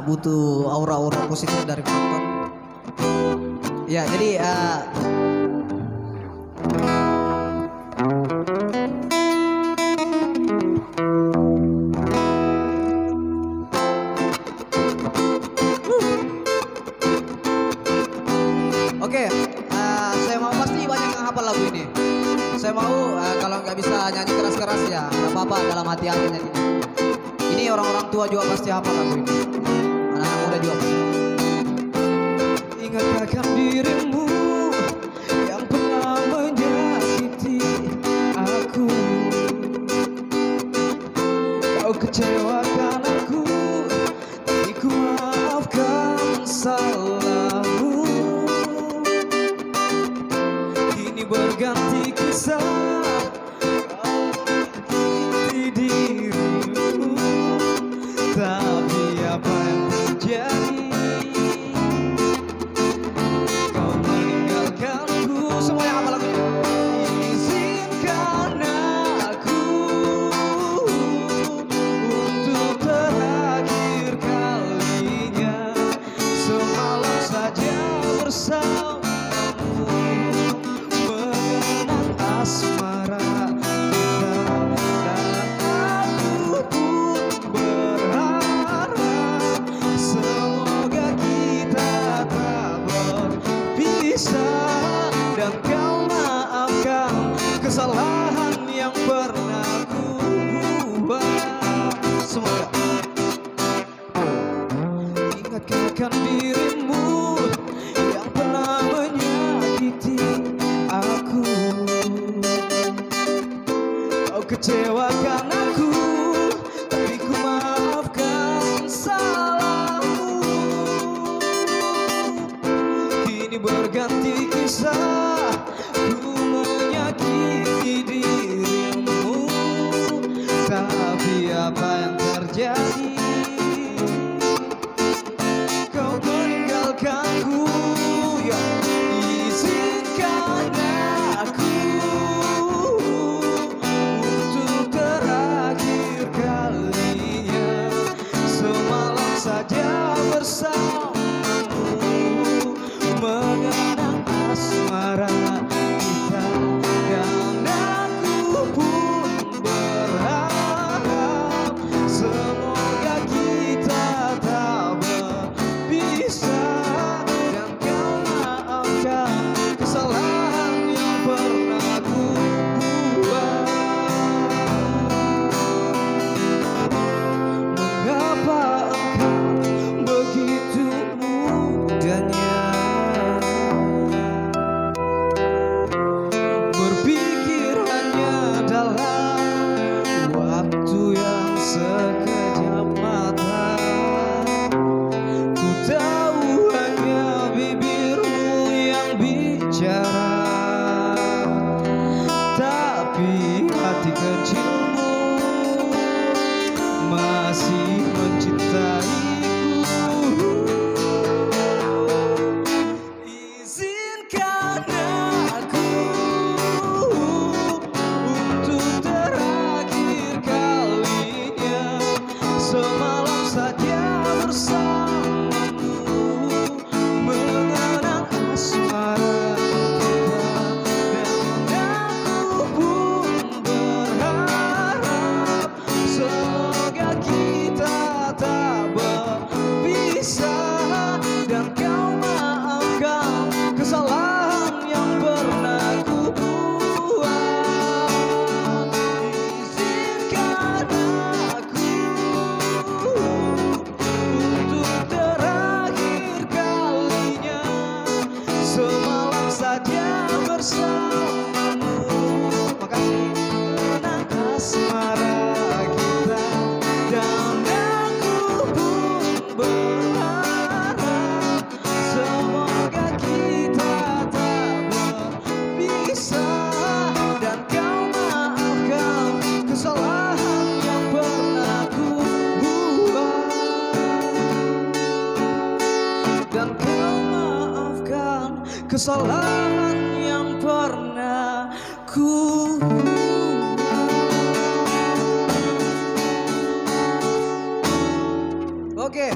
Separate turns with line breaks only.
butuh aura-aura positif dari penonton. Ya, jadi oke, saya mau pasti banyak yang hafal lagu ini. Saya mau kalau nggak bisa nyanyi keras-keras ya nggak apa-apa, dalam hati aja nyanyi. Ini orang-orang tua juga pasti hafal lagu ini. Anak-anak muda juga pasti. Ingatkah dirimu yang pernah menyakiti aku? Kau kecewakan aku, tapi ku maafkan salahmu. Kini berganti kisah, di dirimu, tapi apa yang terjadi? Kau meninggalkanku. Semua yang apa lagunya? Izinkan aku untuk terakhir kalinya semalam saja bersamamu, mengenang asmara kita, dan aku pun berharap semoga kita tak berpisah, dan kau maafkan kesalahan yang pernah ku buat. Semoga ingatkah akan dirimu yang pernah menyakiti aku? Kau kecewakan aku, tapi ku maafkan salahmu. Kini berganti kisah, ku menyakiti dirimu, tapi apa yang terjadi? Kau meninggalkanku, ya. Izinkan aku untuk terakhir kalinya semalam saja bersamamu, mengenang asmara kita, dan aku pun berharap semoga kita tak berpisah, dan kau maafkan kesalahan yang pernah ku buat. Mengapa engkau begitu mudahnya berpikir hanya dalam waktu yang sekejap mata? Ku tahu hanya bibirmu yang bicara, tapi hati kecilmu masih mencintaiku. Izinkan aku untuk terakhir kalinya semalam saja bersamamu, mengenang asmara kita, dan aku pun berharap semoga kita tak berpisah, dan kau maafkan kesalahan yang pernah ku buat. Izinkan aku untuk terakhir kalinya semalam saja bersamamu. Makasih. Mengenang asmara kita, dan aku pun berharap semoga kita tak berpisah, dan kau maafkan kesalahan yang pernah ku buat, dan kau maafkan kesalahan yang pernah ku buat. Oke.